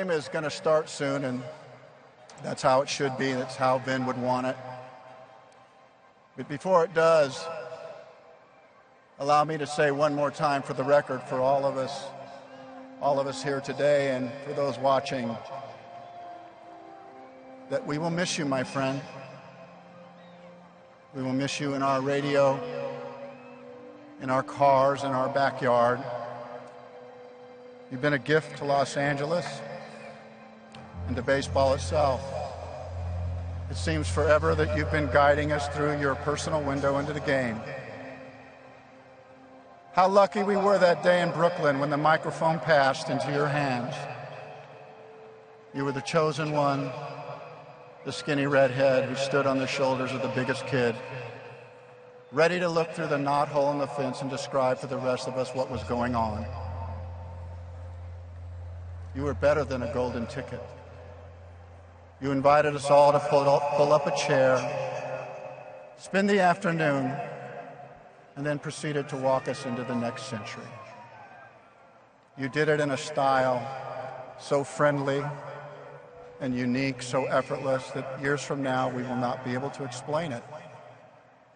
game is going to start soon, and that's how it should be. That's how Vin would want it. But before it does, allow me to say one more time for the record for all of us here today and for those watching, that we will miss you, my friend. We will miss you in our radio, in our cars, in our backyard. You've been a gift to Los Angeles and to baseball itself. It seems forever that you've been guiding us through your personal window into the game. How lucky we were that day in Brooklyn when the microphone passed into your hands. You were the chosen one, the skinny redhead who stood on the shoulders of the biggest kid, ready to look through the knothole in the fence and describe for the rest of us what was going on. You were better than a golden ticket. You invited us all to pull up a chair, spend the afternoon, and then proceeded to walk us into the next century. You did it in a style so friendly and unique, so effortless, that years from now we will not be able to explain it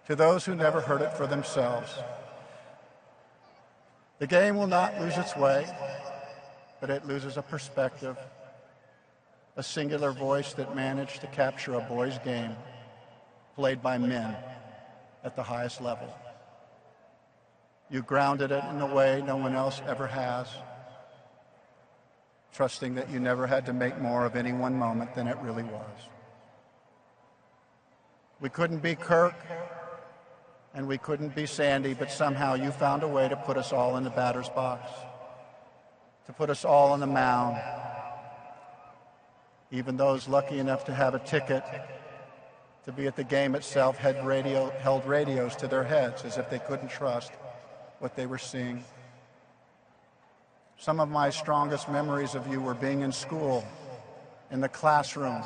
to those who never heard it for themselves. The game will not lose its way, but it loses a perspective, a singular voice that managed to capture a boys' game played by men at the highest level. You grounded it in a way no one else ever has, trusting that you never had to make more of any one moment than it really was. We couldn't be Kirk, and we couldn't be Sandy, but somehow you found a way to put us all in the batter's box, to put us all on the mound. Even those lucky enough to have a ticket to be at the game itself held radios to their heads as if they couldn't trust what they were seeing. Some of my strongest memories of you were being in school, in the classroom,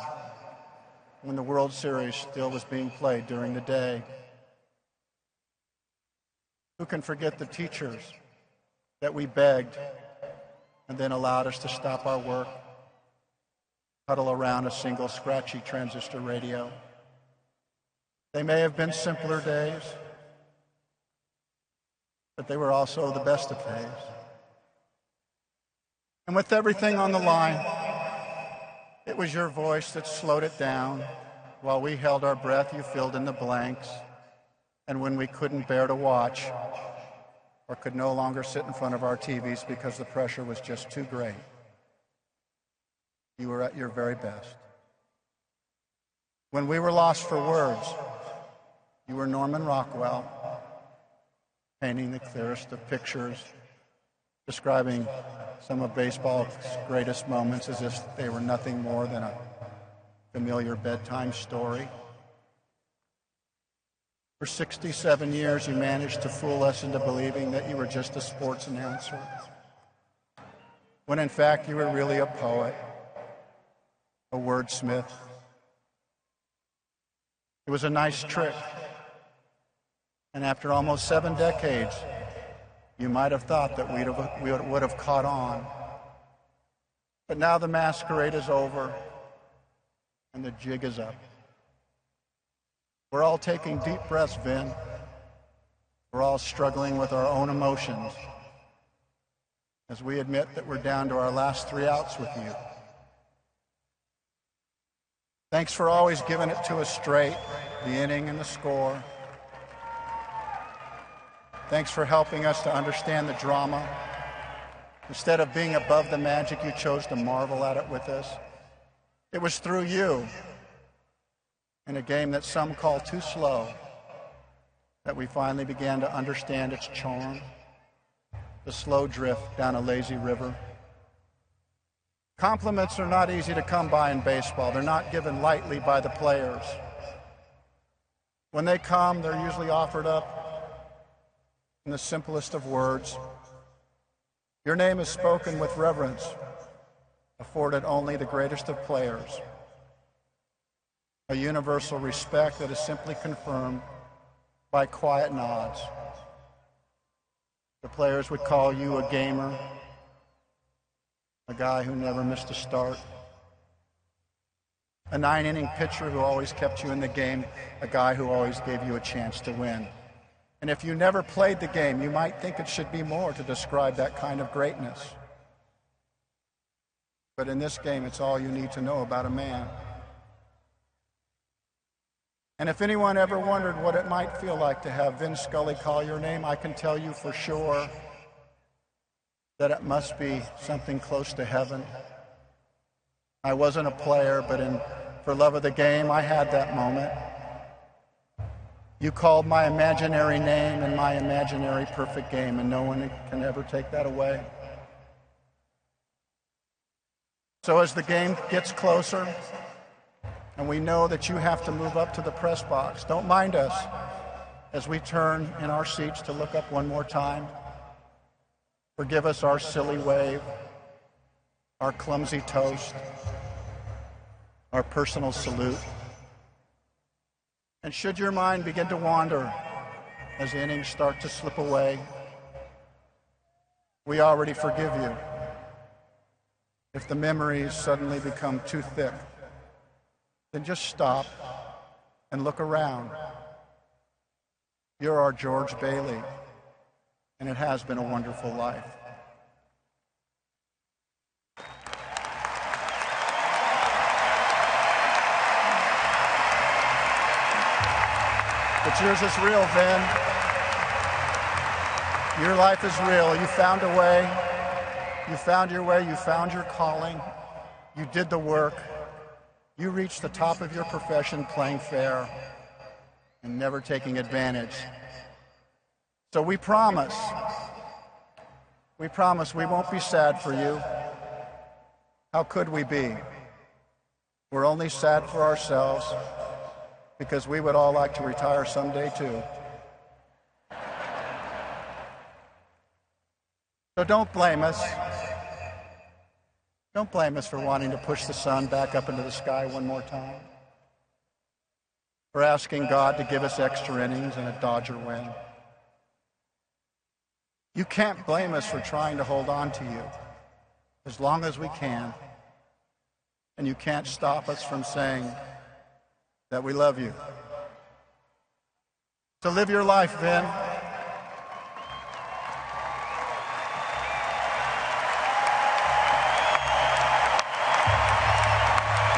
when the World Series still was being played during the day. Who can forget the teachers that we begged and then allowed us to stop our work, huddle around a single scratchy transistor radio? They may have been simpler days, but they were also the best of days. And with everything on the line, it was your voice that slowed it down. While we held our breath, you filled in the blanks. And when we couldn't bear to watch or could no longer sit in front of our TVs because the pressure was just too great, you were at your very best. When we were lost for words, you were Norman Rockwell, painting the clearest of pictures, describing some of baseball's greatest moments as if they were nothing more than a familiar bedtime story. For 67 years, you managed to fool us into believing that you were just a sports announcer, when in fact you were really a poet, a wordsmith. It was a nice trick, and after almost 7 decades, you might have thought that we would have caught on. But now the masquerade is over, and the jig is up. We're all taking deep breaths, Vin. We're all struggling with our own emotions as we admit that we're down to our last 3 outs with you. Thanks for always giving it to us straight, the inning and the score. Thanks for helping us to understand the drama. Instead of being above the magic, you chose to marvel at it with us. It was through you, in a game that some call too slow, that we finally began to understand its charm, the slow drift down a lazy river. Compliments are not easy to come by in baseball. They're not given lightly by the players. When they come, they're usually offered up in the simplest of words. Your name is spoken with reverence, afforded only the greatest of players. A universal respect that is simply confirmed by quiet nods. The players would call you a gamer, a guy who never missed a start, a 9-inning pitcher who always kept you in the game, a guy who always gave you a chance to win. And if you never played the game, you might think it should be more to describe that kind of greatness. But in this game, it's all you need to know about a man. And if anyone ever wondered what it might feel like to have Vin Scully call your name, I can tell you for sure that it must be something close to heaven. I wasn't a player, but for love of the game, I had that moment. You called my imaginary name in my imaginary perfect game, and no one can ever take that away. So as the game gets closer, and we know that you have to move up to the press box, don't mind us as we turn in our seats to look up one more time. Forgive us our silly wave, our clumsy toast, our personal salute. And should your mind begin to wander as the innings start to slip away, we already forgive you. If the memories suddenly become too thick, then just stop and look around. You're our George Bailey, and it has been a wonderful life. But yours is real, Vin. Your life is real. You found a way. You found your way. You found your calling. You did the work. You reached the top of your profession playing fair and never taking advantage. So we promise we won't be sad for you. How could we be? We're only sad for ourselves because we would all like to retire someday too. So don't blame us. Don't blame us for wanting to push the sun back up into the sky one more time, for asking God to give us extra innings and a Dodger win. You can't blame us for trying to hold on to you as long as we can, and you can't stop us from saying that we love you. So live your life, Vin.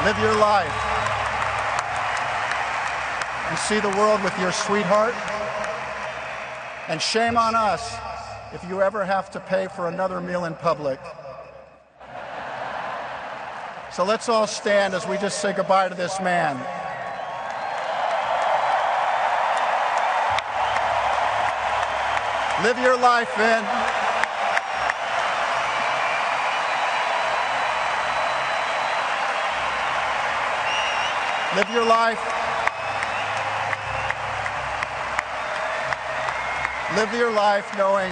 Live your life and see the world with your sweetheart. And shame on us if you ever have to pay for another meal in public. So let's all stand as we just say goodbye to this man. Live your life, Vin. Live your life. Live your life knowing.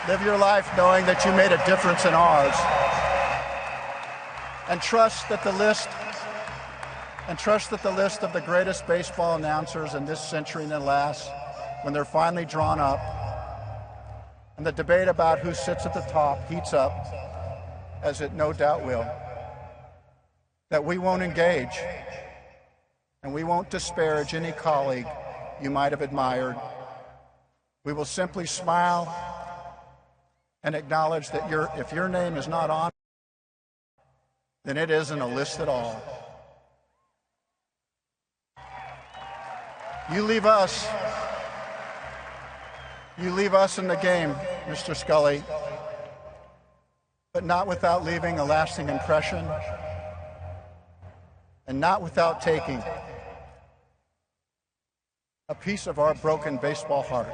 Live your life knowing that you made a difference in ours. And trust that the list of the greatest baseball announcers in this century and the last, when they're finally drawn up, and the debate about who sits at the top heats up, as it no doubt will, that we won't engage and we won't disparage any colleague you might have admired. We will simply smile and acknowledge that if your name is not on, then it isn't a list at all. You leave us in the game, Mr. Scully, but not without leaving a lasting impression and not without taking a piece of our broken baseball heart.